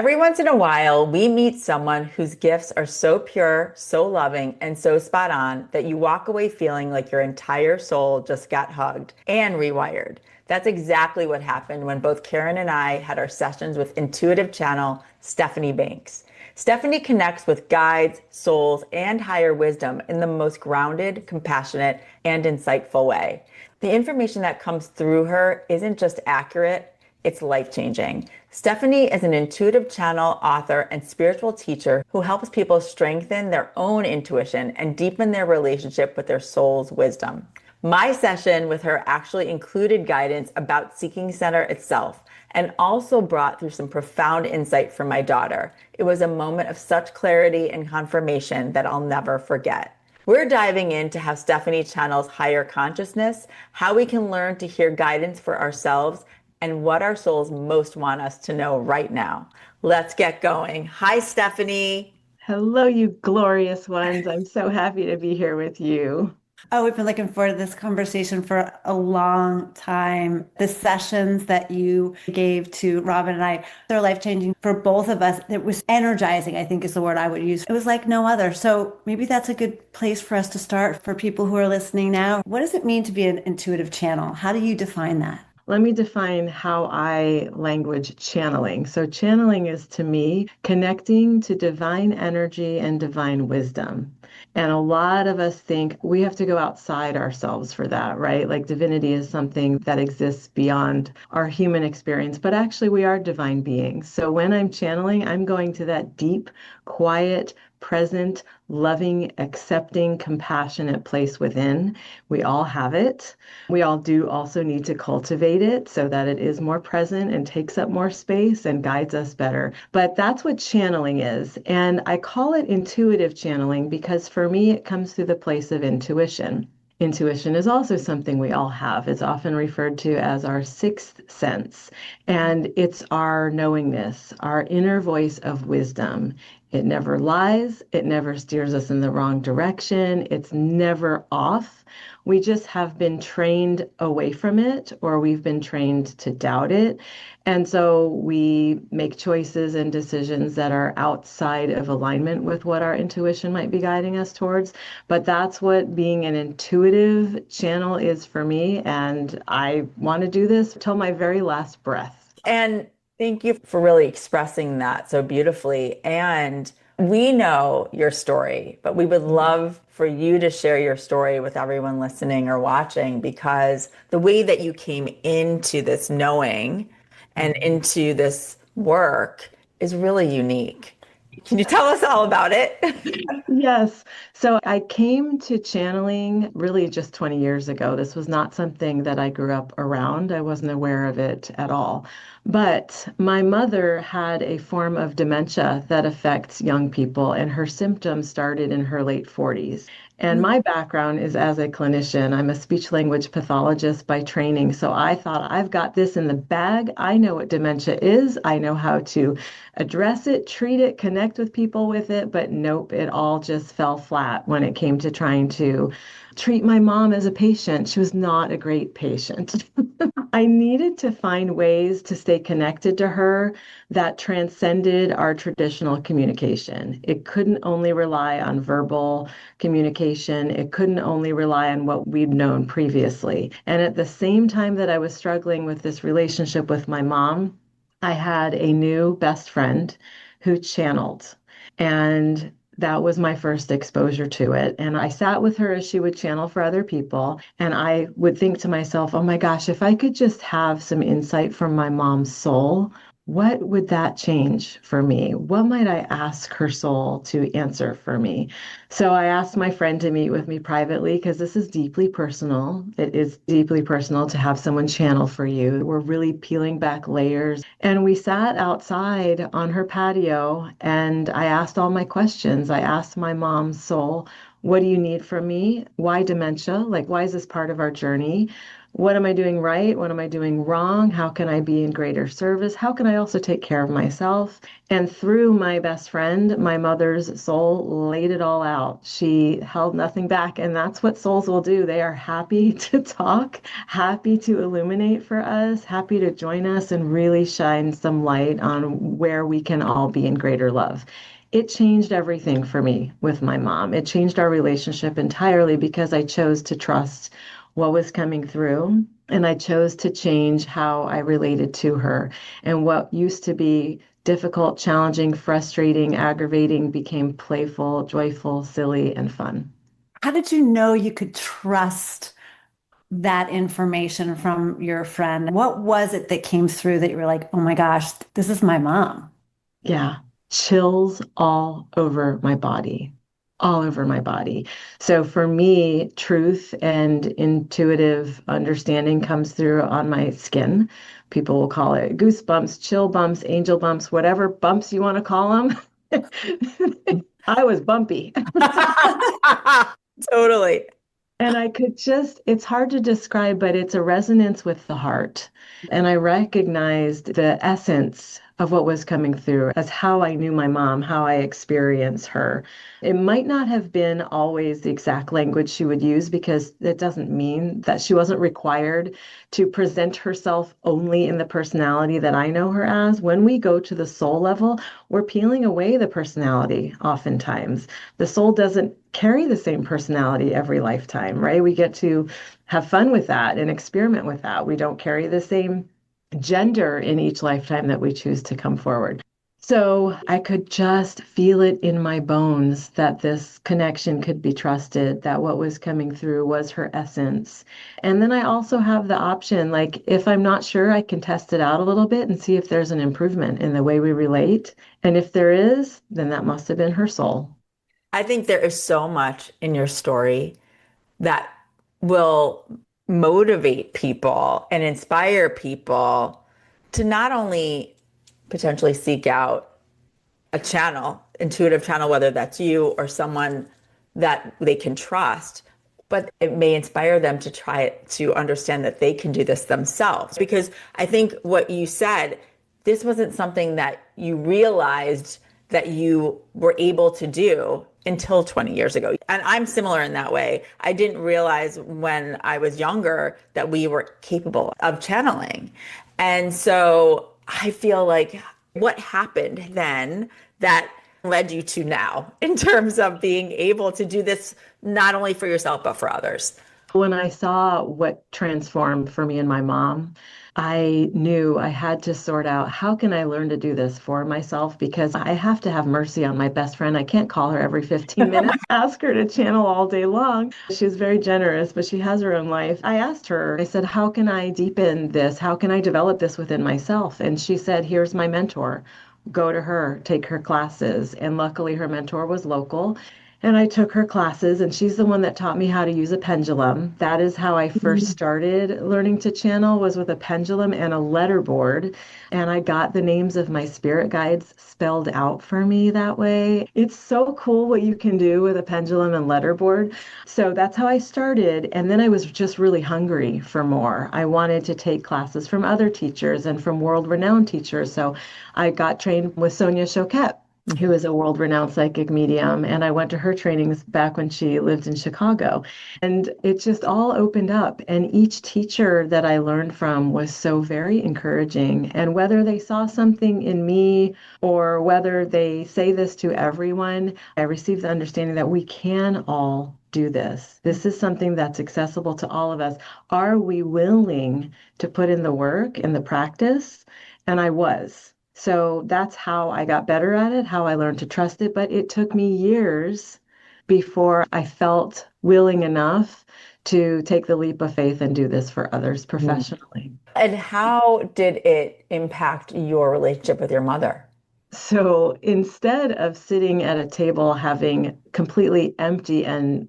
Every once in a while, we meet someone whose gifts are so pure, so loving, and so spot on that you walk away feeling like your entire soul just got hugged and rewired. That's exactly what happened when both Karen and I had our sessions with intuitive channel Stephanie Banks. Stephanie connects with guides, souls, and higher wisdom in the most grounded, compassionate, and insightful way. The information that comes through her isn't just accurate, it's life-changing. Stephanie is an intuitive channel author and spiritual teacher who helps people strengthen their own intuition and deepen their relationship with their soul's wisdom. My session with her actually included guidance about seeking center itself and also brought through some profound insight for my daughter. It was a moment of such clarity and confirmation that I'll never forget. We're diving into how Stephanie channels higher consciousness, how we can learn to hear guidance for ourselves, and what our souls most want us to know right now. Let's get going. Hi, Stephanie. Hello, you glorious ones. I'm so happy to be here with you. Oh, we've been looking forward to this conversation for a long time. The sessions that you gave to Robyn and I, they're life-changing for both of us. It was energizing, I think is the word I would use. It was like no other. So maybe that's a good place for us to start for people who are listening now. What does it mean to be an intuitive channel? How do you define that? Let me define how I language channeling. So, channeling is to me connecting to divine energy and divine wisdom. And a lot of us think we have to go outside ourselves for that, right? Like divinity is something that exists beyond our human experience, but actually we are divine beings. So when I'm channeling, I'm going to that deep, quiet, present, loving, accepting, compassionate place within. We all have it. We all do also need to cultivate it so that it is more present and takes up more space and guides us better. But that's what channeling is. And I call it intuitive channeling because for me, it comes through the place of intuition. Intuition is also something we all have. It's often referred to as our sixth sense, and it's our knowingness, our inner voice of wisdom. It never lies. It never steers us in the wrong direction. It's never off. We just have been trained away from it, or we've been trained to doubt it. And so we make choices and decisions that are outside of alignment with what our intuition might be guiding us towards. But that's what being an intuitive channel is for me. And I want to do this till my very last breath. And thank you for really expressing that so beautifully. And we know your story, but we would love for you to share your story with everyone listening or watching, because the way that you came into this knowing and into this work is really unique. Can you tell us all about it? Yes. So I came to channeling really just 20 years ago. This was not something that I grew up around. I wasn't aware of it at all. But my mother had a form of dementia that affects young people, and her symptoms started in her late 40s. And my background is as a clinician. I'm a speech language pathologist by training. So I thought, I've got this in the bag. I know what dementia is. I know how to address it, treat it, connect with people with it. But nope, it all just fell flat when it came to trying to treat my mom as a patient. She was not a great patient. I needed to find ways to stay connected to her that transcended our traditional communication. It couldn't only rely on verbal communication. It couldn't only rely on what we'd known previously. And at the same time that I was struggling with this relationship with my mom, I had a new best friend who channeled. And that was my first exposure to it. And I sat with her as she would channel for other people. And I would think to myself, oh my gosh, if I could just have some insight from my mom's soul, what would that change for me? What might I ask her soul to answer for me? So I asked my friend to meet with me privately because this is deeply personal. It is deeply personal to have someone channel for you. We're really peeling back layers. And we sat outside on her patio and I asked all my questions. I asked my mom's soul, what do you need from me? Why dementia? Like, why is this part of our journey? What am I doing right? What am I doing wrong? How can I be in greater service? How can I also take care of myself? And through my best friend, my mother's soul laid it all out. She held nothing back. And that's what souls will do. They are happy to talk, happy to illuminate for us, happy to join us and really shine some light on where we can all be in greater love. It changed everything for me with my mom. It changed our relationship entirely because I chose to trust what was coming through. And I chose to change how I related to her. And what used to be difficult, challenging, frustrating, aggravating became playful, joyful, silly, and fun. How did you know you could trust that information from your friend? What was it that came through that you were like, oh my gosh, this is my mom? Yeah, chills all over my body, all over my body. So for me, truth and intuitive understanding comes through on my skin. People will call it goosebumps, chill bumps, angel bumps, whatever bumps you want to call them. I was bumpy. Totally. And I could just, it's hard to describe, but it's a resonance with the heart. And I recognized the essence of what was coming through as how I knew my mom, how I experienced her. It might not have been always the exact language she would use because it doesn't mean that she wasn't required to present herself only in the personality that I know her as. When we go to the soul level, we're peeling away the personality oftentimes. The soul doesn't carry the same personality every lifetime, right? We get to have fun with that and experiment with that. We don't carry the same gender in each lifetime that we choose to come forward. So I could just feel it in my bones that this connection could be trusted, that what was coming through was her essence. And then I also have the option, like if I'm not sure, I can test it out a little bit and see if there's an improvement in the way we relate. And if there is, then that must have been her soul. I think there is so much in your story that will motivate people and inspire people to not only potentially seek out a channel, intuitive channel, whether that's you or someone that they can trust, but it may inspire them to try it, to understand that they can do this themselves. Because I think what you said, this wasn't something that you realized that you were able to do until 20 years ago. And I'm similar in that way. I didn't realize when I was younger that we were capable of channeling. And so I feel like what happened then that led you to now in terms of being able to do this not only for yourself, but for others? When I saw what transformed for me and my mom, I knew I had to sort out how can I learn to do this for myself because I have to have mercy on my best friend. I can't call her every 15 minutes, ask her to channel all day long. She's very generous, but she has her own life. I asked her, I said, how can I deepen this? How can I develop this within myself? And she said, here's my mentor. Go to her, take her classes. And luckily, her mentor was local. And I took her classes, and she's the one that taught me how to use a pendulum. That is how I first started learning to channel, was with a pendulum and a letterboard. And I got the names of my spirit guides spelled out for me that way. It's so cool what you can do with a pendulum and letterboard. So that's how I started. And then I was just really hungry for more. I wanted to take classes from other teachers and from world-renowned teachers. So I got trained with Sonia Choquette, who is a world-renowned psychic medium. And I went to her trainings back when she lived in Chicago. And it just all opened up. And each teacher that I learned from was so very encouraging. And whether they saw something in me or whether they say this to everyone, I received the understanding that we can all do this. This is something that's accessible to all of us. Are we willing to put in the work and the practice? And I was. So that's how I got better at it, how I learned to trust it. But it took me years before I felt willing enough to take the leap of faith and do this for others professionally. And how did it impact your relationship with your mother? So instead of sitting at a table having completely empty and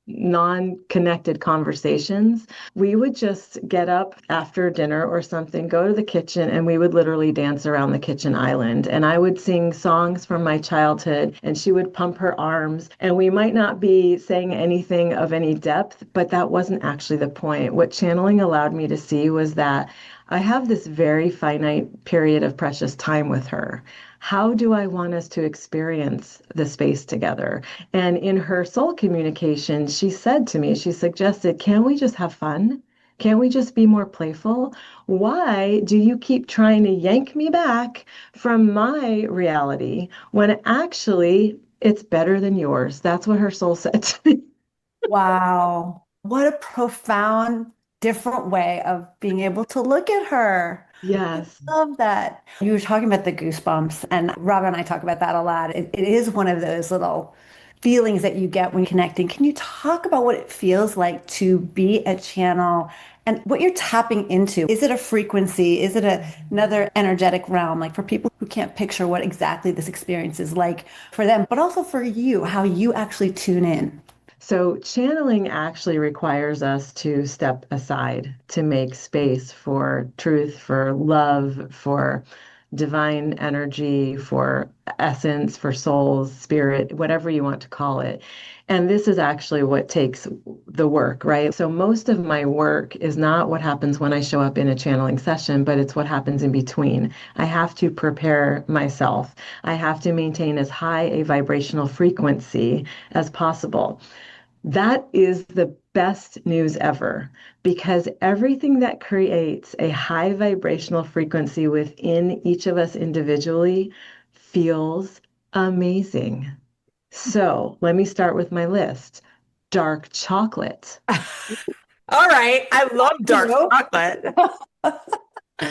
non-connected conversations, we would just get up after dinner or something, go to the kitchen, and we would literally dance around the kitchen island. And I would sing songs from my childhood, and she would pump her arms. And we might not be saying anything of any depth, but that wasn't actually the point. What channeling allowed me to see was that I have this very finite period of precious time with her. How do I want us to experience the space together? And in her soul communication, she said to me, she suggested, can we just have fun? Can't we just be more playful? Why do you keep trying to yank me back from my reality when actually it's better than yours? That's what her soul said to me. Wow. What a profound, different way of being able to look at her. I Yes. love that. You were talking about the goosebumps, and Rob and I talk about that a lot. It is one of those little feelings that you get when connecting. Can you talk about what it feels like to be a channel and what you're tapping into? Is it a frequency? Is it another energetic realm? Like for people who can't picture what exactly this experience is like for them, but also for you, how you actually tune in. So, channeling actually requires us to step aside to make space for truth, for love, for divine energy, for essence, for souls, spirit, whatever you want to call it. And this is actually what takes the work, right? So, most of my work is not what happens when I show up in a channeling session, but it's what happens in between. I have to prepare myself, I have to maintain as high a vibrational frequency as possible. That is the best news ever because everything that creates a high vibrational frequency within each of us individually feels amazing. So let me start with my list. Dark chocolate. All right. I love dark Nope. chocolate.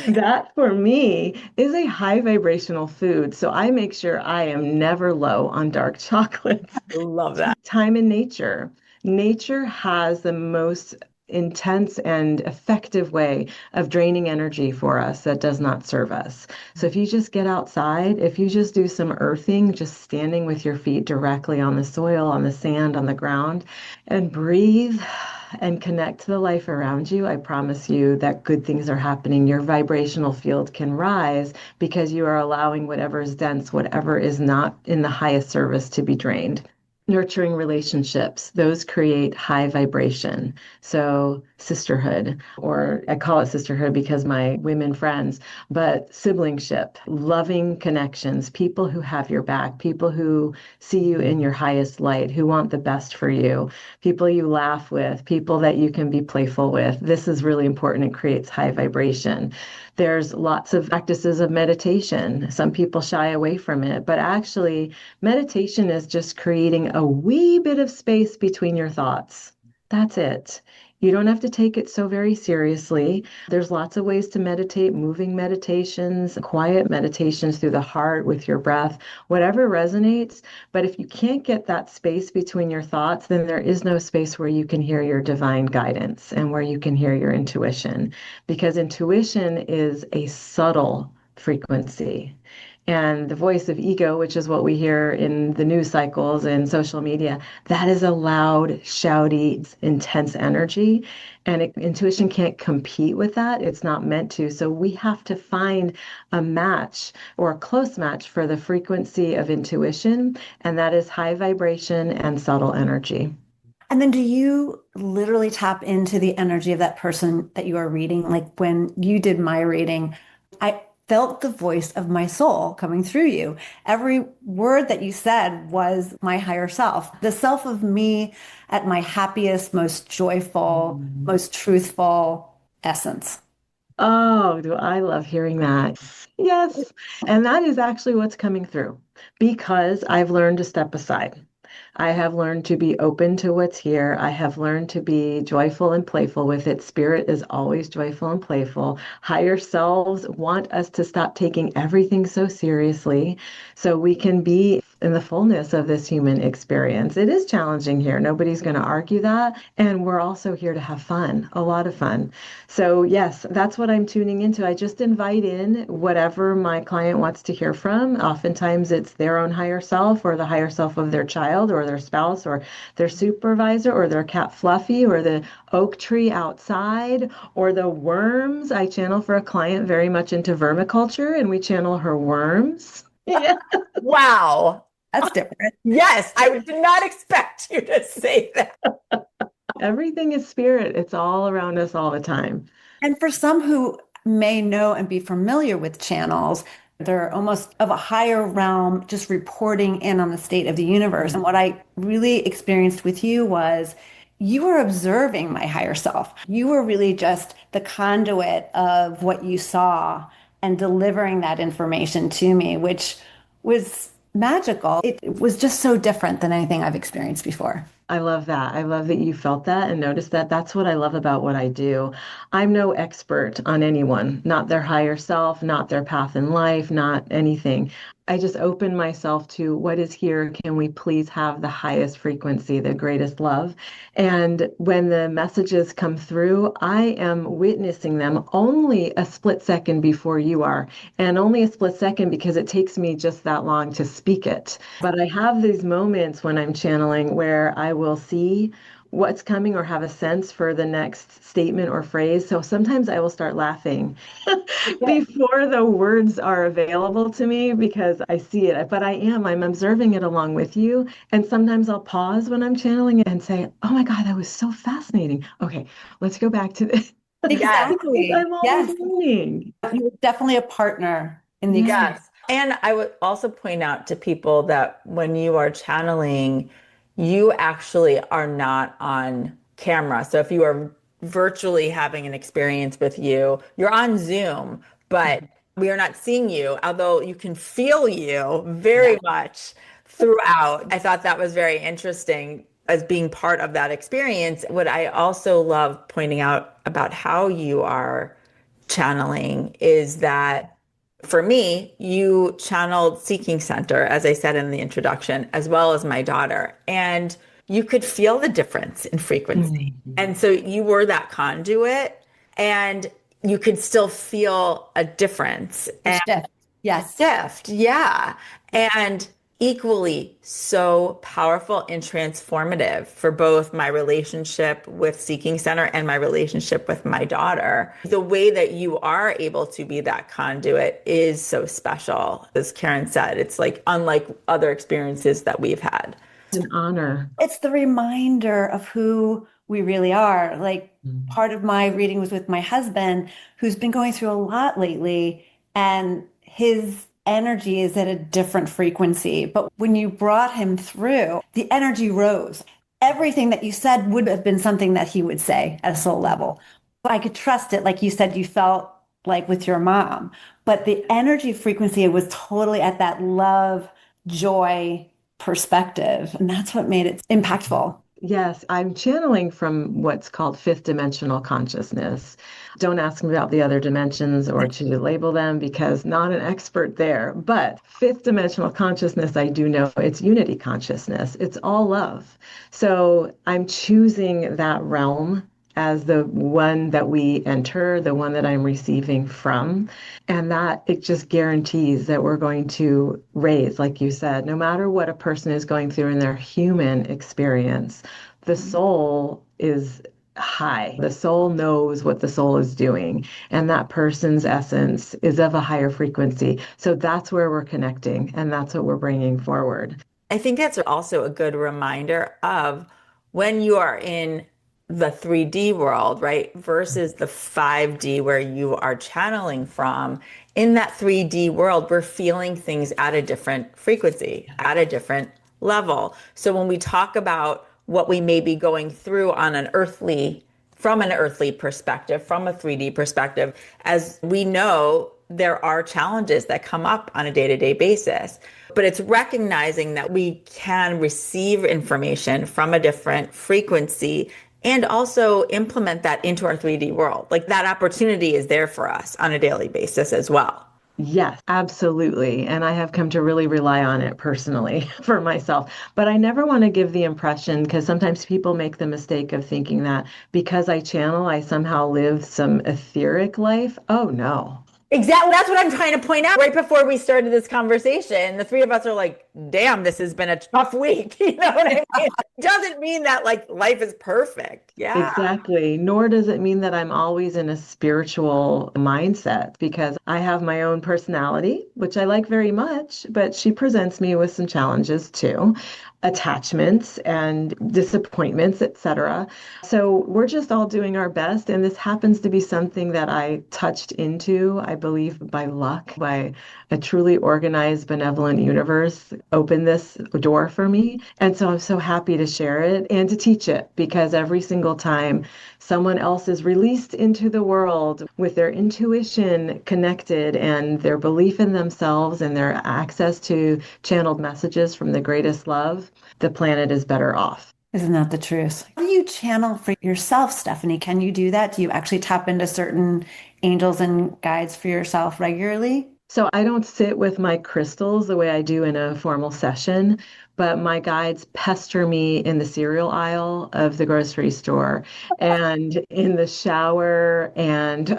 That for me is a high vibrational food. So I make sure I am never low on dark chocolates. Love that. Time in nature. Nature has the most intense and effective way of draining energy for us that does not serve us. So if you just get outside, if you just do some earthing, just standing with your feet directly on the soil, on the sand, on the ground, and breathe and connect to the life around you, I promise you that good things are happening. Your vibrational field can rise because you are allowing whatever is dense, whatever is not in the highest service to be drained. Nurturing relationships, those create high vibration. So, sisterhood, or I call it sisterhood because my women friends, but siblingship, loving connections, people who have your back, people who see you in your highest light, who want the best for you, people you laugh with, people that you can be playful with. This is really important. It creates high vibration. There's lots of practices of meditation. Some people shy away from it, but actually, meditation is just creating a wee bit of space between your thoughts. That's it. You don't have to take it so very seriously. There's lots of ways to meditate, moving meditations, quiet meditations through the heart with your breath, whatever resonates. But if you can't get that space between your thoughts, then there is no space where you can hear your divine guidance and where you can hear your intuition. Because intuition is a subtle frequency. And the voice of ego, which is what we hear in the news cycles and social media, that is a loud, shouty, intense energy. And intuition can't compete with that. It's not meant to. So we have to find a match or a close match for the frequency of intuition. And that is high vibration and subtle energy. And then do you literally tap into the energy of that person that you are reading? Like when you did my reading, I felt the voice of my soul coming through you. Every word that you said was my higher self, the self of me at my happiest, most joyful, most truthful essence. Oh, do I love hearing that? Yes. And that is actually what's coming through because I've learned to step aside. I have learned to be open to what's here. I have learned to be joyful and playful with it. Spirit is always joyful and playful. Higher selves want us to stop taking everything so seriously so we can be in the fullness of this human experience. It is challenging here. Nobody's going to argue that. And we're also here to have fun, a lot of fun. So yes, that's what I'm tuning into. I just invite in whatever my client wants to hear from. Oftentimes it's their own higher self or the higher self of their child or their spouse or their supervisor or their cat Fluffy or the oak tree outside or the worms. I channel for a client very much into vermiculture and we channel her worms. Yeah. Wow. That's different. Yes, I did not expect you to say that. Everything is spirit. It's all around us all the time. And for some who may know and be familiar with channels, they're almost of a higher realm, just reporting in on the state of the universe. And what I really experienced with you was you were observing my higher self. You were really just the conduit of what you saw and delivering that information to me, which was magical. It was just so different than anything I've experienced before. I love that. I love that you felt that and noticed that. That's what I love about what I do. I'm no expert on anyone, not their higher self, not their path in life, not anything. I just open myself to what is here. Can we please have the highest frequency, the greatest love? And when the messages come through, I am witnessing them only a split second before you are, and only a split second because it takes me just that long to speak it. But I have these moments when I'm channeling where I will see what's coming or have a sense for the next statement or phrase. So sometimes I will start laughing before the words are available to me because I see it. But I'm observing it along with you. And sometimes I'll pause when I'm channeling it and say, oh my God, that was so fascinating. Okay, let's go back to this. Exactly. I'm always learning. You're definitely a partner in the experience. Yes. And I would also point out to people that when you are channeling, you actually are not on camera. So if you are virtually having an experience with you, you're on Zoom, but we are not seeing you, although you can feel you very much throughout. I thought that was very interesting as being part of that experience. What I also love pointing out about how you are channeling is that for me, you channeled Seeking Center, as I said in the introduction, as well as my daughter. And you could feel the difference in frequency. And so you were that conduit and you could still feel a difference. And Shift. Yes. shift, yeah. And equally so powerful and transformative for both my relationship with Seeking Center and my relationship with my daughter. The way that you are able to be that conduit is so special. As Karen said, it's like unlike other experiences that we've had. It's an honor. It's the reminder of who we really are. Like part of my reading was with my husband, who's been going through a lot lately, and his energy is at a different frequency. But when you brought him through, the energy rose. Everything that you said would have been something that he would say at a soul level. But I could trust it. Like you said, you felt like with your mom, but the energy frequency was totally at that love, joy perspective. And that's what made it impactful. Yes, I'm channeling from what's called fifth dimensional consciousness. Don't ask me about the other dimensions or to label them because not an expert there. But fifth dimensional consciousness, I do know it's unity consciousness. It's all love. So I'm choosing that realm as the one that we enter, the one that I'm receiving from. And that it just guarantees that we're going to raise, like you said, no matter what a person is going through in their human experience, the soul is high. The soul knows what the soul is doing, and that person's essence is of a higher frequency. So that's where we're connecting, and that's what we're bringing forward. I think that's also a good reminder of when you are in the 3D world, right, versus the 5D where you are channeling from. In that 3D world, we're feeling things at a different frequency, at a different level. So when we talk about what we may be going through on from an earthly perspective, from a 3D perspective, as we know, there are challenges that come up on a day-to-day basis. But it's recognizing that we can receive information from a different frequency and also implement that into our 3D world. Like that opportunity is there for us on a daily basis as well. Yes, absolutely. And I have come to really rely on it personally for myself. But I never want to give the impression, because sometimes people make the mistake of thinking that because I channel, I somehow live some etheric life. Oh, no. Exactly. That's what I'm trying to point out. Right before we started this conversation, the three of us are like, damn, this has been a tough week. You know what I mean? It doesn't mean that like life is perfect. Yeah. Exactly. Nor does it mean that I'm always in a spiritual mindset, because I have my own personality, which I like very much, but she presents me with some challenges too, attachments and disappointments, etc. So we're just all doing our best. And this happens to be something that I touched into, I believe, by luck, by a truly organized, benevolent universe opened this door for me. And so I'm so happy to share it and to teach it, because every single time someone else is released into the world with their intuition connected and their belief in themselves and their access to channeled messages from the greatest love, the planet is better off. Isn't that the truth? How do you channel for yourself, Stephanie? Can you do that? Do you actually tap into certain angels and guides for yourself regularly? So I don't sit with my crystals the way I do in a formal session, but my guides pester me in the cereal aisle of the grocery store and in the shower and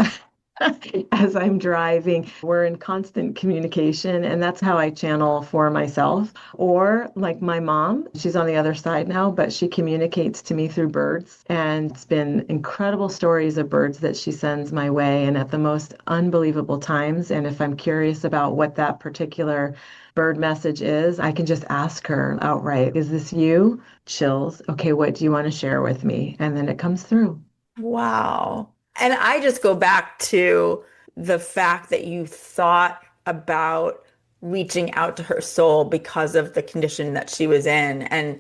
as I'm driving. We're in constant communication, and that's how I channel for myself. Or like my mom, she's on the other side now, but she communicates to me through birds. And it's been incredible stories of birds that she sends my way and at the most unbelievable times. And if I'm curious about what that particular bird message is, I can just ask her outright, is this you? Chills. Okay, what do you want to share with me? And then it comes through. Wow. And I just go back to the fact that you thought about reaching out to her soul because of the condition that she was in. And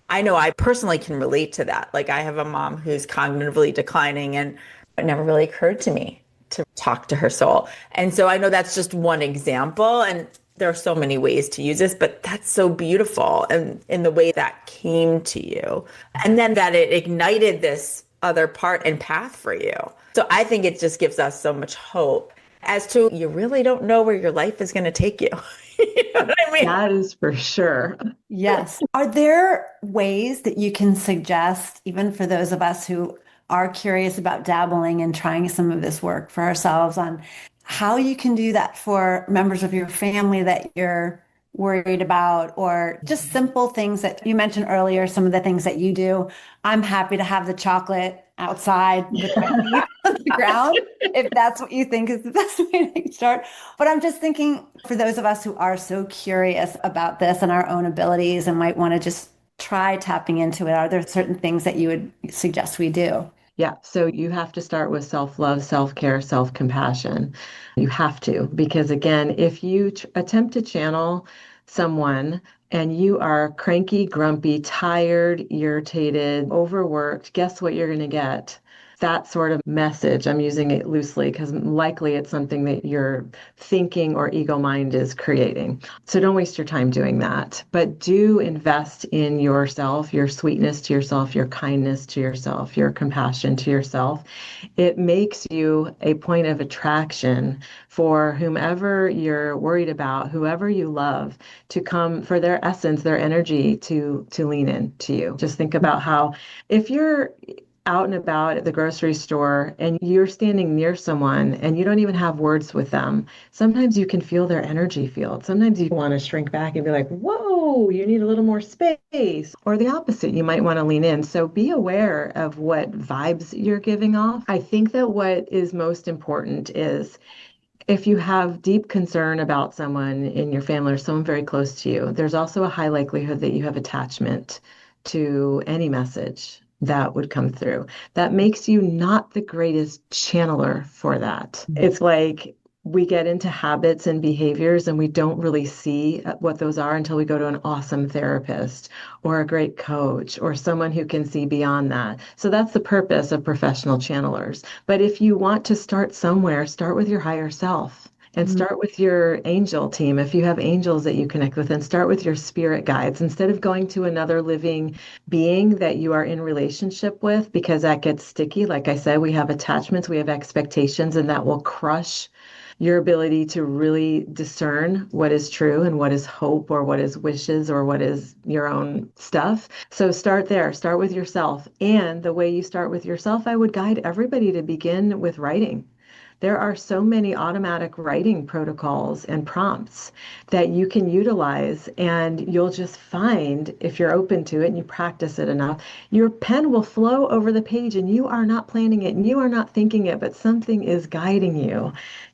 I know I personally can relate to that. Like I have a mom who's cognitively declining, and it never really occurred to me to talk to her soul. And so I know that's just one example. And there are so many ways to use this, but that's so beautiful and in the way that came to you. And then that it ignited this other part and path for you. So I think it just gives us so much hope as to you really don't know where your life is going to take you. You know what I mean? That is for sure. Yes. Are there ways that you can suggest, even for those of us who are curious about dabbling and trying some of this work for ourselves, on how you can do that for members of your family that you're worried about, or just simple things that you mentioned earlier, some of the things that you do? I'm happy to have the chocolate outside with my feet on the ground, if that's what you think is the best way to start. But I'm just thinking, for those of us who are so curious about this and our own abilities and might want to just try tapping into it, are there certain things that you would suggest we do? Yeah, so you have to start with self-love, self-care, self-compassion. You have to, because again, if you attempt to channel someone and you are cranky, grumpy, tired, irritated, overworked, guess what you're going to get? That sort of message. I'm using it loosely because likely it's something that your thinking or ego mind is creating. So don't waste your time doing that. But do invest in yourself, your sweetness to yourself, your kindness to yourself, your compassion to yourself. It makes you a point of attraction for whomever you're worried about, whoever you love, to come for their essence, their energy to lean in to you. Just think about how if you're out and about at the grocery store and you're standing near someone and you don't even have words with them, sometimes you can feel their energy field. Sometimes you want to shrink back and be like, whoa, you need a little more space. Or the opposite, you might want to lean in. So be aware of what vibes you're giving off. I think that what is most important is if you have deep concern about someone in your family or someone very close to you, there's also a high likelihood that you have attachment to any message that would come through. That makes you not the greatest channeler for that. It's like we get into habits and behaviors and we don't really see what those are until we go to an awesome therapist or a great coach or someone who can see beyond that. So that's the purpose of professional channelers. But if you want to start somewhere, start with your higher self. And start with your angel team. If you have angels that you connect with, and start with your spirit guides instead of going to another living being that you are in relationship with, because that gets sticky. Like I said, we have attachments, we have expectations, and that will crush your ability to really discern what is true and what is hope or what is wishes or what is your own stuff. So start there, start with yourself. And the way you start with yourself, I would guide everybody to begin with writing. There are so many automatic writing protocols and prompts that you can utilize, and you'll just find, if you're open to it and you practice it enough, your pen will flow over the page and you are not planning it and you are not thinking it, but something is guiding you.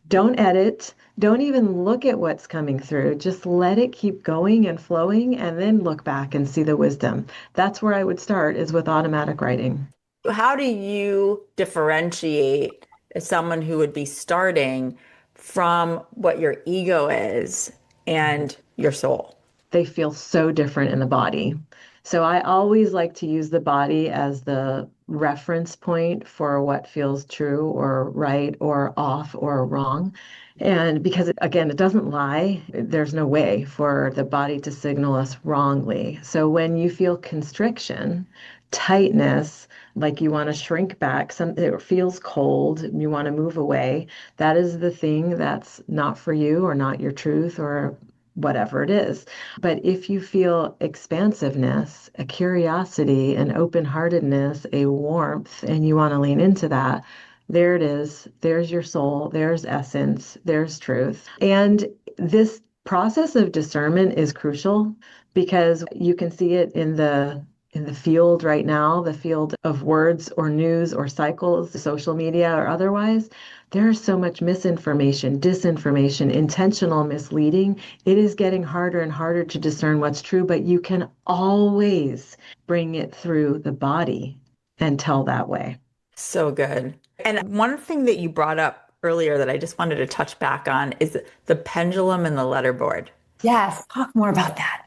Don't edit. Don't even look at what's coming through. Just let it keep going and flowing, and then look back and see the wisdom. That's where I would start, is with automatic writing. How do you differentiate someone who would be starting from what your ego is and your soul? They feel so different in the body. So I always like to use the body as the reference point for what feels true or right or off or wrong. And because, again, it doesn't lie, there's no way for the body to signal us wrongly. So when you feel constriction, tightness, like you want to shrink back, it feels cold, you want to move away, that is the thing that's not for you or not your truth or whatever it is. But if you feel expansiveness, a curiosity, an open-heartedness, a warmth, and you want to lean into that, there it is. There's your soul, there's essence, there's truth. And this process of discernment is crucial because you can see it in the field right now, the field of words or news or cycles, social media or otherwise. There's so much misinformation, disinformation, intentional misleading. It is getting harder and harder to discern what's true, but you can always bring it through the body and tell that way. So good. And one thing that you brought up earlier that I just wanted to touch back on is the pendulum and the letterboard. Yes, talk more about that.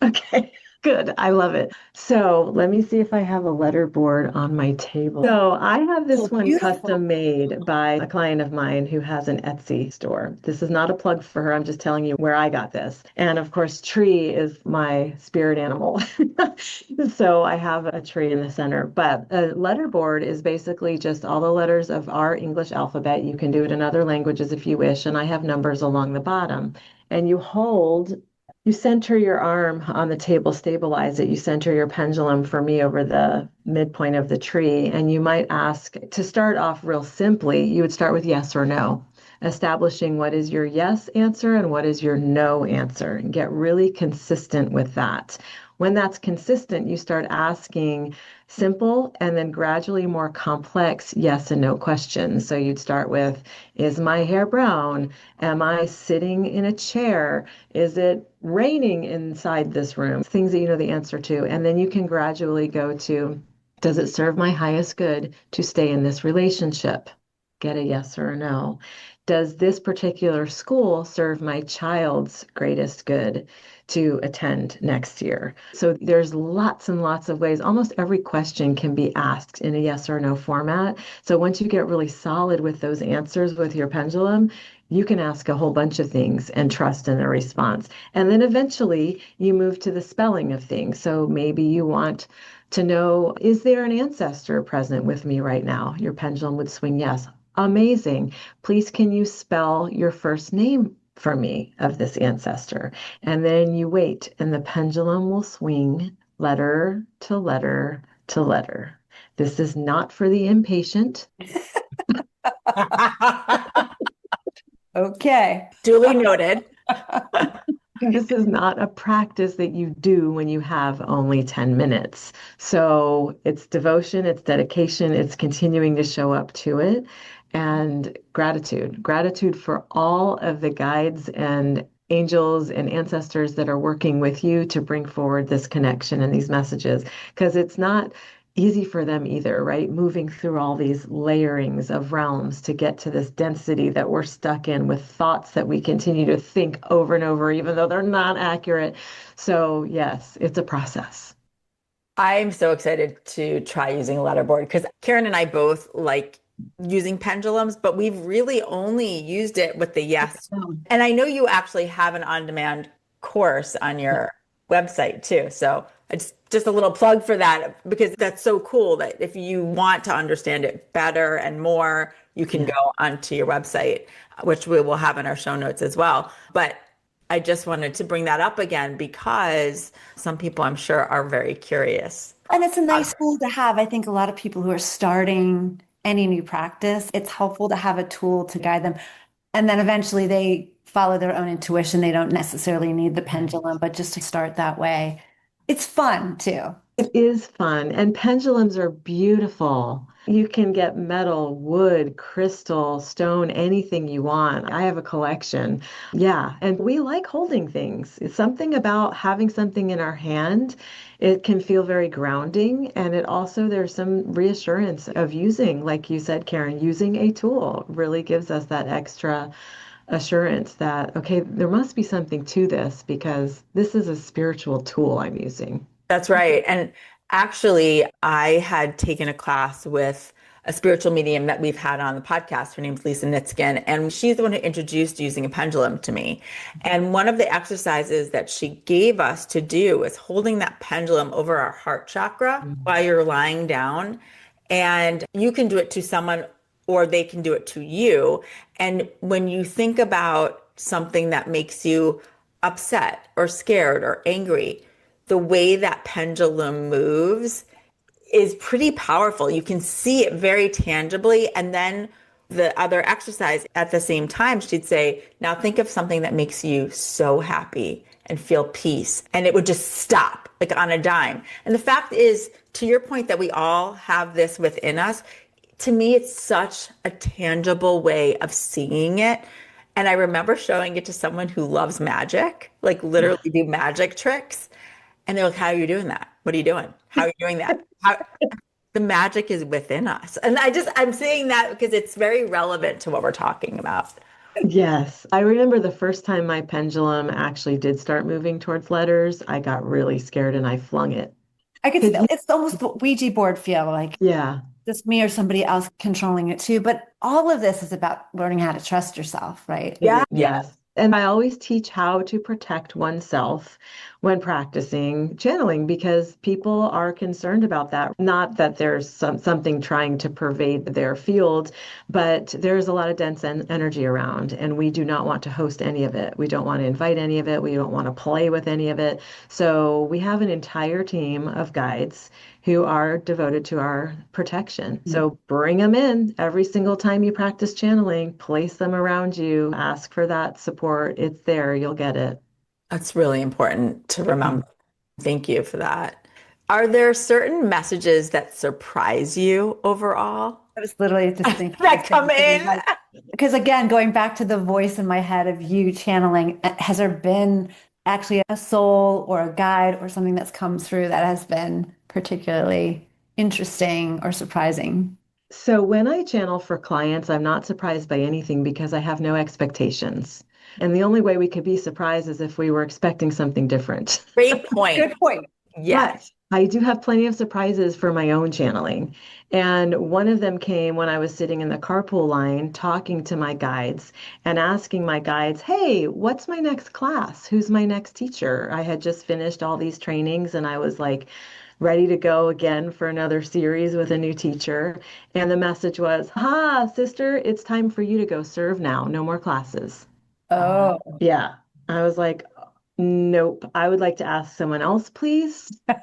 Okay, good. I love it. So let me see if I have a letter board on my table. So I have this Oh, one beautiful. custom made by a client of mine who has an Etsy store. This is not a plug for her. I'm just telling you where I got this. And of course, tree is my spirit animal. So I have a tree in the center. But a letter board is basically just all the letters of our English alphabet. You can do it in other languages if you wish. And I have numbers along the bottom. And you center your arm on the table, stabilize it. You center your pendulum, for me, over the midpoint of the tree. And you might ask, to start off real simply, you would start with yes or no, establishing what is your yes answer and what is your no answer, and get really consistent with that. When that's consistent, you start asking simple and then gradually more complex yes and no questions. So you'd start with, is my hair brown? Am I sitting in a chair? Is it raining inside this room? Things that you know the answer to. And then you can gradually go to, does it serve my highest good to stay in this relationship? Get a yes or a no. Does this particular school serve my child's greatest good to attend next year? So there's lots and lots of ways. Almost every question can be asked in a yes or no format. So once you get really solid with those answers with your pendulum, you can ask a whole bunch of things and trust in the response. And then eventually you move to the spelling of things. So maybe you want to know, is there an ancestor present with me right now? Your pendulum would swing yes. Amazing. Please, can you spell your first name for me of this ancestor? And then you wait, and the pendulum will swing letter to letter to letter. This is not for the impatient. Okay. Duly noted. This is not a practice that you do when you have only 10 minutes. So it's devotion, it's dedication, it's continuing to show up to it, and gratitude. Gratitude for all of the guides and angels and ancestors that are working with you to bring forward this connection and these messages, because it's not easy for them either, right? Moving through all these layerings of realms to get to this density that we're stuck in with thoughts that we continue to think over and over, even though they're not accurate. So yes, it's a process. I'm so excited to try using a letterboard because Karen and I both like using pendulums, but we've really only used it with the yes. And I know you actually have an on-demand course on your website too. So I just just a little plug for that, because that's so cool that if you want to understand it better and more, you can go onto your website, which we will have in our show notes as well. But I just wanted to bring that up again because some people I'm sure are very curious. And it's a nice tool to have. I think a lot of people who are starting any new practice, it's helpful to have a tool to guide them. And then eventually they follow their own intuition. They don't necessarily need the pendulum, but just to start that way. It's fun too. It is fun. And pendulums are beautiful. You can get metal, wood, crystal, stone, anything you want. I have a collection. Yeah. And we like holding things. It's something about having something in our hand. It can feel very grounding. And it also, there's some reassurance of using, like you said, Karen, using a tool really gives us that extra assurance that, okay, there must be something to this because this is a spiritual tool I'm using. That's right. And actually, I had taken a class with a spiritual medium that we've had on the podcast. Her name's Lisa Nitzkin, and she's the one who introduced using a pendulum to me. And one of the exercises that she gave us to do is holding that pendulum over our heart chakra while you're lying down. And you can do it to someone or they can do it to you. And when you think about something that makes you upset or scared or angry, the way that pendulum moves is pretty powerful. You can see it very tangibly. And then the other exercise at the same time, she'd say, now think of something that makes you so happy and feel peace. And it would just stop like on a dime. And the fact is, to your point that we all have this within us, to me, it's such a tangible way of seeing it. And I remember showing it to someone who loves magic, like literally do magic tricks. And they're like, how are you doing that? What are you doing? How are you doing that? The magic is within us. And I'm saying that because it's very relevant to what we're talking about. Yes. I remember the first time my pendulum actually did start moving towards letters, I got really scared and I flung it. I could see that. It's almost the Ouija board feel like Yeah. just me or somebody else controlling it too. But all of this is about learning how to trust yourself, right? Yeah. Yes. And I always teach how to protect oneself when practicing channeling because people are concerned about that. Not that there's something trying to pervade their field, but there's a lot of dense energy around, and we do not want to host any of it. We don't want to invite any of it. We don't want to play with any of it. So we have an entire team of guides who are devoted to our protection. So bring them in every single time you practice channeling, place them around you, ask for that support. It's there, you'll get it. That's really important to remember. Thank you for that. Are there certain messages that surprise you overall? I was literally just thinking That come in? because again, going back to the voice in my head of you channeling, has there been actually a soul or a guide or something that's come through that has been particularly interesting or surprising? So when I channel for clients, I'm not surprised by anything because I have no expectations. And the only way we could be surprised is if we were expecting something different. Great point. Good point. Yes. But I do have plenty of surprises for my own channeling. And one of them came when I was sitting in the carpool line talking to my guides and asking my guides, hey, what's my next class? Who's my next teacher? I had just finished all these trainings and I was like ready to go again for another series with a new teacher. And the message was, sister, it's time for you to go serve now. No more classes. Oh. Yeah. I was like, nope. I would like to ask someone else, please. So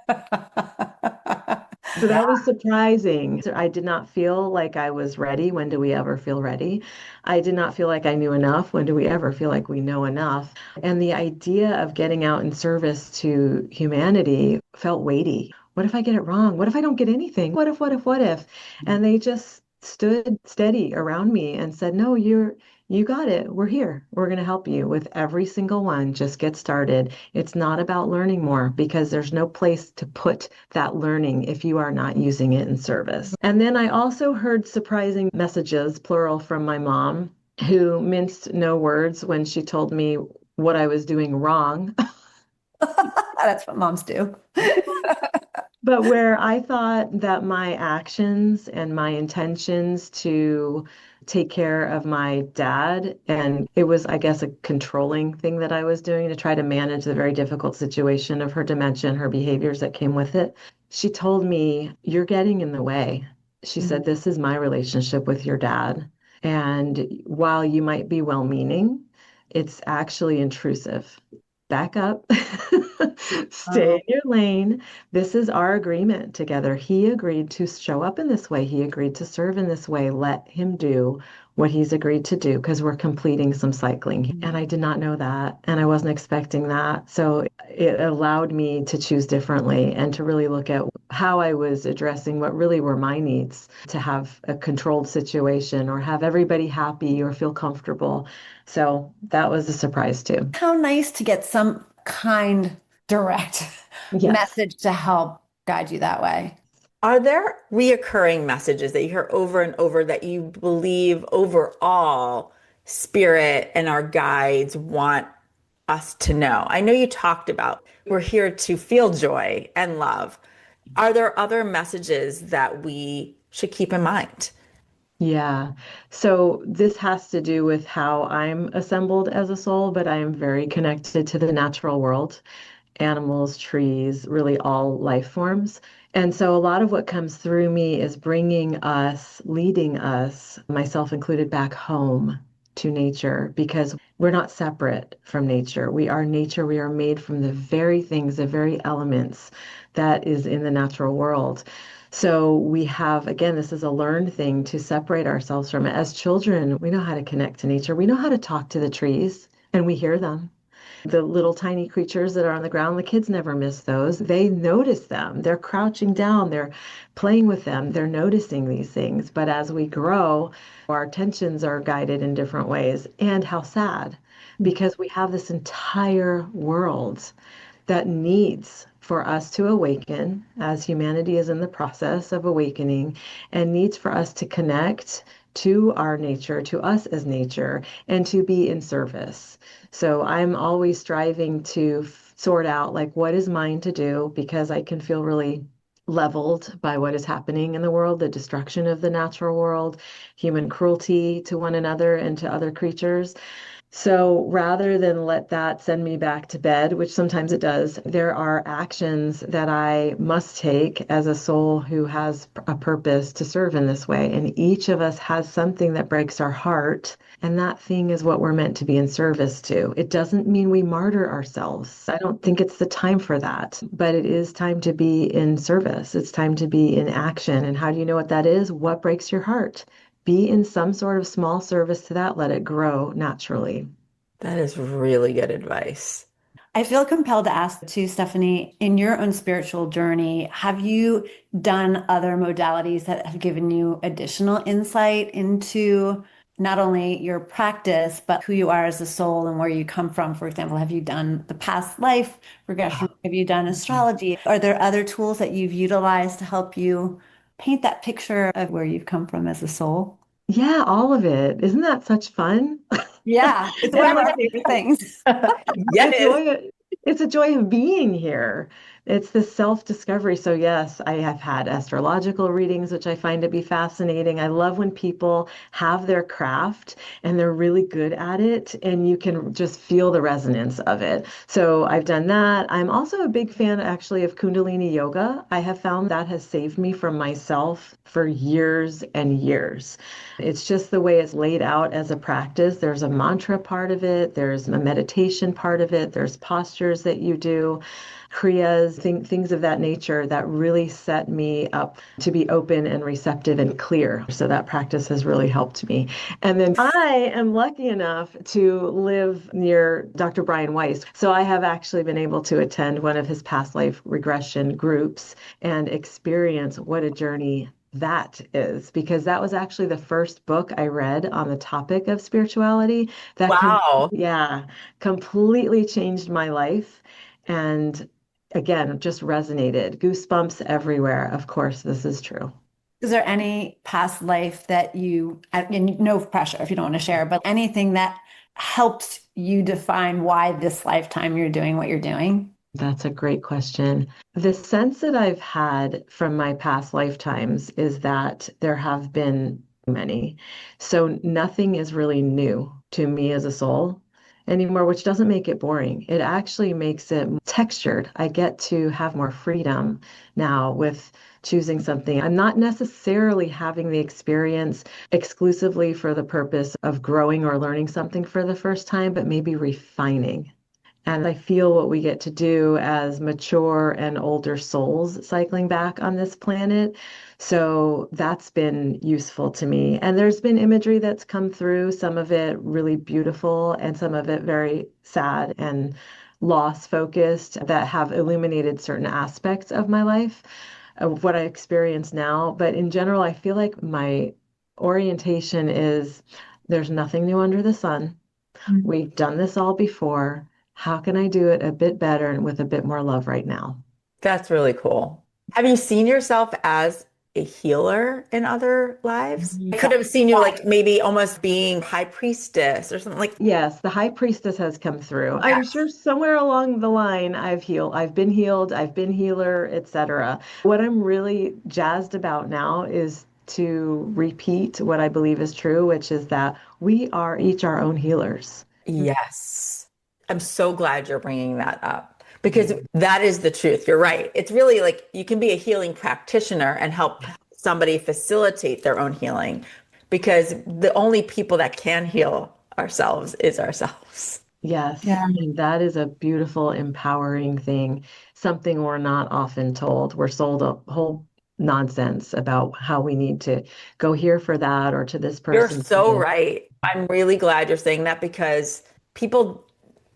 that was surprising. So I did not feel like I was ready. When do we ever feel ready? I did not feel like I knew enough. When do we ever feel like we know enough? And the idea of getting out in service to humanity felt weighty. What if I get it wrong? What if I don't get anything? What if, what if, what if? And they just stood steady around me and said, no, you got it. We're here. We're going to help you with every single one. Just get started. It's not about learning more because there's no place to put that learning if you are not using it in service. And then I also heard surprising messages, plural, from my mom, who minced no words when she told me what I was doing wrong. That's what moms do. But where I thought that my actions and my intentions to take care of my dad, and it was, I guess, a controlling thing that I was doing to try to manage the very difficult situation of her dementia and her behaviors that came with it. She told me, "You're getting in the way." She said, "This is my relationship with your dad. And while you might be well-meaning, it's actually intrusive. Back up, stay in Oh, your lane. This is our agreement together. He agreed to show up in this way. He agreed to serve in this way. Let him do what he's agreed to do because we're completing some cycling." And I did not know that, and I wasn't expecting that. So it allowed me to choose differently and to really look at how I was addressing what really were my needs to have a controlled situation or have everybody happy or feel comfortable. So that was a surprise too. how nice to get some kind, direct Yes. message to help guide you that way. Are there reoccurring messages that you hear over and over that you believe overall spirit and our guides want us to know? I know you talked about we're here to feel joy and love. Are there other messages that we should keep in mind? Yeah. So this has to do with how I'm assembled as a soul, but I am very connected to the natural world, animals, trees, really all life forms. And so a lot of what comes through me is bringing us, leading us, myself included, back home to nature because we're not separate from nature. We are nature. We are made from the very things, the very elements that is in the natural world. So we have, again, this is a learned thing to separate ourselves from it. As children, we know how to connect to nature. We know how to talk to the trees and we hear them. The little tiny creatures that are on the ground, the kids never miss those. They notice them. They're crouching down, they're playing with them, they're noticing these things. But as we grow, our attentions are guided in different ways. And how sad, because we have this entire world that needs for us to awaken as humanity is in the process of awakening and needs for us to connect to our nature, to us as nature, and to be in service. So I'm always striving to sort out like what is mine to do because I can feel really leveled by what is happening in the world, the destruction of the natural world, human cruelty to one another and to other creatures. So rather than let that send me back to bed, which sometimes it does, there are actions that I must take as a soul who has a purpose to serve in this way. And each of us has something that breaks our heart. And that thing is what we're meant to be in service to. It doesn't mean we martyr ourselves. I don't think it's the time for that, but it is time to be in service. It's time to be in action. And how do you know what that is? What breaks your heart? Be in some sort of small service to that. Let it grow naturally. That is really good advice. I feel compelled to ask too, Stephanie, in your own spiritual journey, have you done other modalities that have given you additional insight into not only your practice, but who you are as a soul and where you come from? For example, have you done the past life regression? Have you done astrology? Are there other tools that you've utilized to help you paint that picture of where you've come from as a soul? Yeah, all of it. Isn't that such fun? Yeah, it's one of Every our favorite things. Yes. the joy, it's a joy of being here. It's this self-discovery. So yes, I have had astrological readings, which I find to be fascinating. I love when people have their craft and they're really good at it, and you can just feel the resonance of it. So I've done that. I'm also a big fan actually of Kundalini yoga. I have found that has saved me from myself for years and years. It's just the way it's laid out as a practice. There's a mantra part of it, there's a meditation part of it, there's postures that you do, kriyas, things of that nature that really set me up to be open and receptive and clear. So that practice has really helped me. And then I am lucky enough to live near Dr. Brian Weiss. So I have actually been able to attend one of his past life regression groups and experience what a journey that is, because that was actually the first book I read on the topic of spirituality that Wow. yeah, completely changed my life. And again, just resonated. Goosebumps everywhere. Of course, this is true. Is there any past life that and no pressure if you don't want to share, but anything that helped you define why this lifetime you're doing what you're doing? That's a great question. The sense that I've had from my past lifetimes is that there have been many. So nothing is really new to me as a soul anymore, which doesn't make it boring. It actually makes it textured. I get to have more freedom now with choosing something. I'm not necessarily having the experience exclusively for the purpose of growing or learning something for the first time, but maybe refining. And I feel what we get to do as mature and older souls cycling back on this planet. So that's been useful to me. And there's been imagery that's come through, some of it really beautiful and some of it very sad and loss focused that have illuminated certain aspects of my life, of what I experience now. But in general, I feel like my orientation is there's nothing new under the sun. We've done this all before. How can I do it a bit better and with a bit more love right now? That's really cool. Have you seen yourself as a healer in other lives? I could have seen you like maybe almost being high priestess or something like. Yes, the high priestess has come through. I'm Yes. sure somewhere along the line I've been healed, I've been healer, etc. What I'm really jazzed about now is to repeat what I believe is true, which is that we are each our own healers. Yes. I'm so glad you're bringing that up because that is the truth. You're right. It's really like you can be a healing practitioner and help somebody facilitate their own healing because the only people that can heal ourselves is ourselves. Yes, Yeah. and that is a beautiful, empowering thing, something we're not often told. We're sold a whole nonsense about how we need to go here for that or to this You're person for so this. right. I'm really glad you're saying that because people,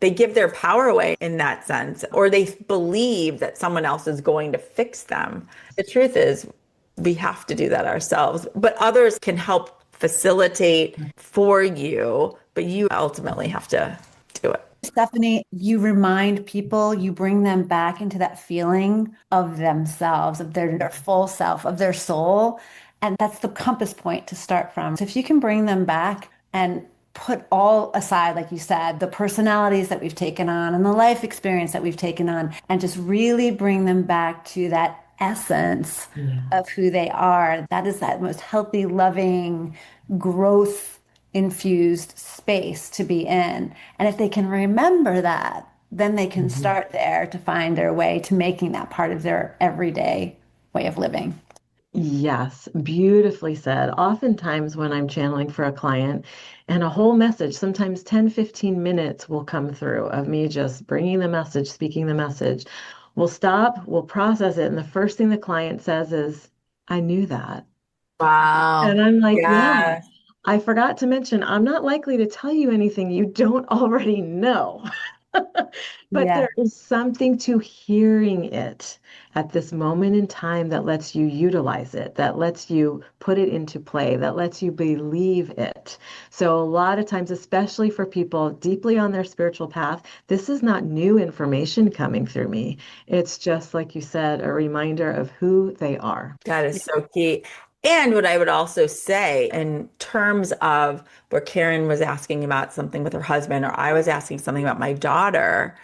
they give their power away in that sense, or they believe that someone else is going to fix them. The truth is, we have to do that ourselves, but others can help facilitate for you, but you ultimately have to do it. Stephanie, you remind people, you bring them back into that feeling of themselves, of their full self, of their soul. And that's the compass point to start from. So if you can bring them back and put all aside, like you said, the personalities that we've taken on and the life experience that we've taken on, and just really bring them back to that essence Yeah. of who they are. That is that most healthy, loving, growth infused space to be in. And if they can remember that, then they can Mhm. start there to find their way to making that part of their everyday way of living. Yes, beautifully said. Oftentimes, when I'm channeling for a client and a whole message, sometimes 10, 15 minutes will come through of me just bringing the message, speaking the message. We'll stop, we'll process it. And the first thing the client says is, I knew that. And Wow. I'm like, yeah, Yeah. I forgot to mention, I'm not likely to tell you anything you don't already know. But Yeah. there is something to hearing it at this moment in time that lets you utilize it, that lets you put it into play, that lets you believe it. So, a lot of times, especially for people deeply on their spiritual path, this is not new information coming through me. It's just, like you said, a reminder of who they are. That is so key. And what I would also say in terms of where Karen was asking about something with her husband, or I was asking something about my daughter,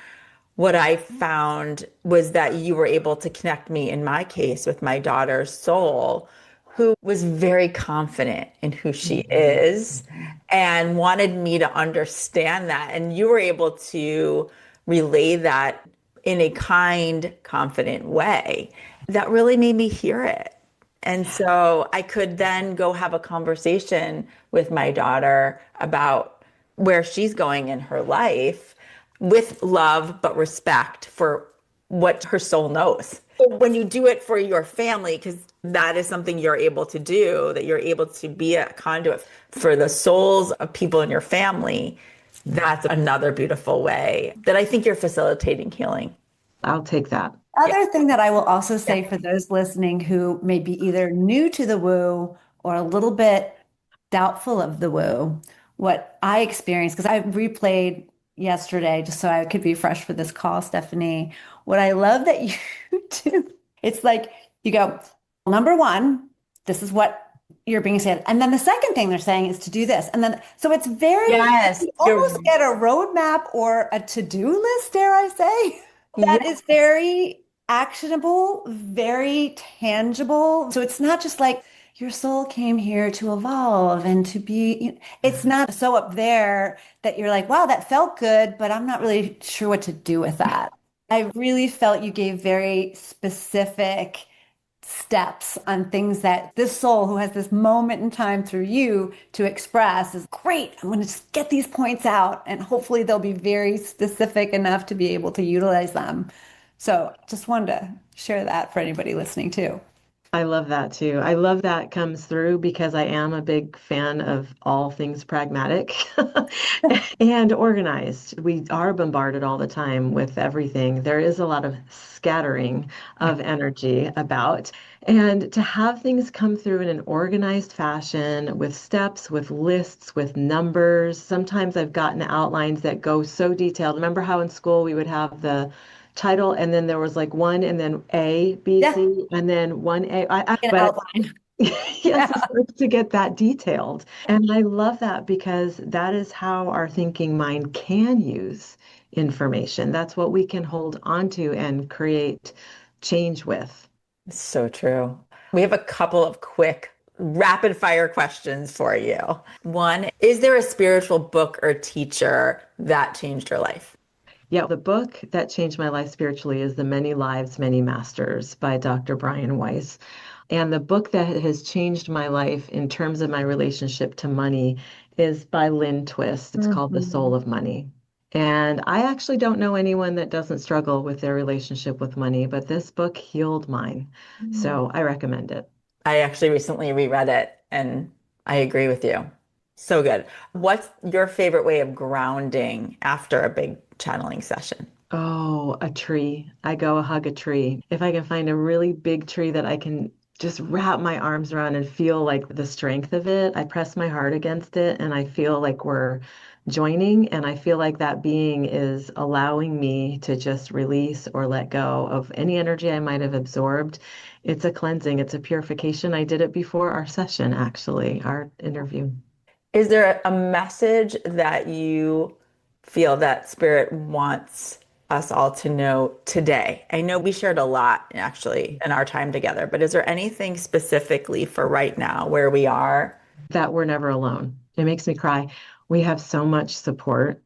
what I found was that you were able to connect me, in my case, with my daughter's soul, who was very confident in who she Mhm. is and wanted me to understand that. And you were able to relay that in a kind, confident way. That really made me hear it. And so I could then go have a conversation with my daughter about where she's going in her life with love, but respect for what her soul knows. When you do it for your family, because that is something you're able to do, that you're able to be a conduit for the souls of people in your family, that's another beautiful way that I think you're facilitating healing. I'll take that. Yeah. Other thing that I will also Yeah. say for those listening who may be either new to the woo or a little bit doubtful of the woo, what I experienced, because I replayed yesterday just so I could be fresh for this call, Stephanie. What I love that you do, it's like you go, number one, this is what you're being said. And then the second thing they're saying is to do this. And then, so it's very, Yes, you you're almost get a roadmap or a to-do list, dare I say? that is very actionable, very tangible. So it's not just like your soul came here to evolve and to be, it's not so up there that you're like, wow, that felt good, but I'm not really sure what to do with that. I really felt you gave very specific steps on things that this soul who has this moment in time through you to express is great. I'm going to just get these points out and hopefully they'll be very specific enough to be able to utilize them. So just wanted to share that for anybody listening too. I love that too. I love that comes through because I am a big fan of all things pragmatic and organized. We are bombarded all the time with everything. There is a lot of scattering of energy about. And to have things come through in an organized fashion with steps, with lists, with numbers. Sometimes I've gotten outlines that go so detailed. Remember how in school we would have the title and then there was like one and then A, B, Yeah, C, and then one A. an But outline. yes, Yeah. it's like to get that detailed. And I love that because that is how our thinking mind can use information. That's what we can hold onto and create change with. So true. We have a couple of quick rapid fire questions for you. One, is there a spiritual book or teacher that changed your life? Yeah, the book that changed my life spiritually is The Many Lives, Many Masters by Dr. Brian Weiss. And the book that has changed my life in terms of my relationship to money is by Lynn Twist. It's called The Soul Mhm. of Money. And I actually don't know anyone that doesn't struggle with their relationship with money, but this book healed mine. So I recommend it. I actually recently reread it and I agree with you. So good. What's your favorite way of grounding after a big channeling session? Oh, a tree. I go hug a tree. If I can find a really big tree that I can just wrap my arms around and feel like the strength of it, I press my heart against it and I feel like we're joining. And I feel like that being is allowing me to just release or let go of any energy I might have absorbed. It's a cleansing, it's a purification. I did it before our session, actually, our interview. Is there a message that you feel that Spirit wants us all to know today? I know we shared a lot actually in our time together, but is there anything specifically for right now where we are? That we're never alone. It makes me cry. We have so much support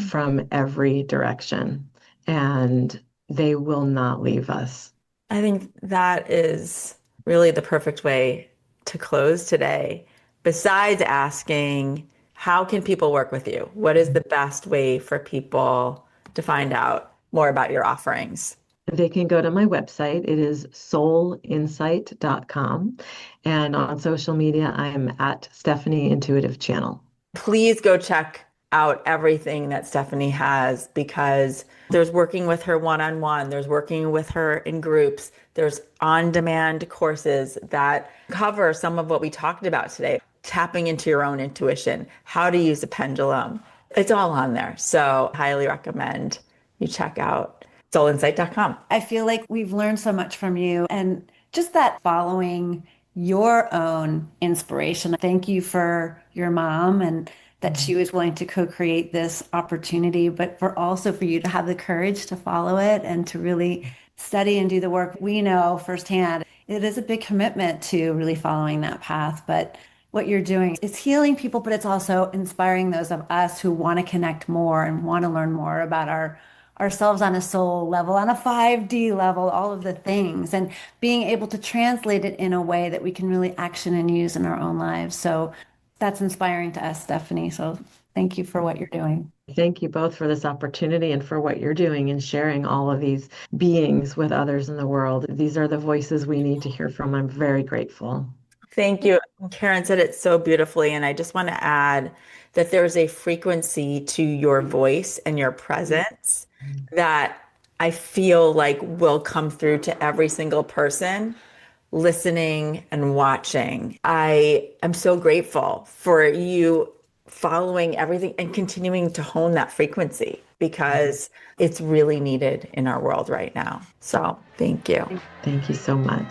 from every direction, and they will not leave us. I think that is really the perfect way to close today. Besides asking, how can people work with you? What is the best way for people to find out more about your offerings? They can go to my website. It is soulinsight.com. And on social media, I'm at Stephanie Intuitive Channel. Please go check out everything that Stephanie has because there's working with her one-on-one, there's working with her in groups, there's on-demand courses that cover some of what we talked about today, tapping into your own intuition, how to use a pendulum. It's all on there. So highly recommend you check out soulinsight.com. I feel like we've learned so much from you and just that following your own inspiration. Thank you for your mom and that she was willing to co-create this opportunity, but for also for you to have the courage to follow it and to really study and do the work. We know firsthand it is a big commitment to really following that path, but what you're doing is healing people, but it's also inspiring those of us who want to connect more and want to learn more about ourselves on a soul level, on a 5D level, all of the things, and being able to translate it in a way that we can really action and use in our own lives. So that's inspiring to us, Stephanie. So thank you for what you're doing. Thank you both for this opportunity and for what you're doing and sharing all of these beings with others in the world. These are the voices we need to hear from. I'm very grateful. Thank you. Karen said it so beautifully. And I just want to add that there's a frequency to your voice and your presence that I feel like will come through to every single person listening and watching. I am so grateful for you following everything and continuing to hone that frequency because it's really needed in our world right now. So thank you. Thank you so much.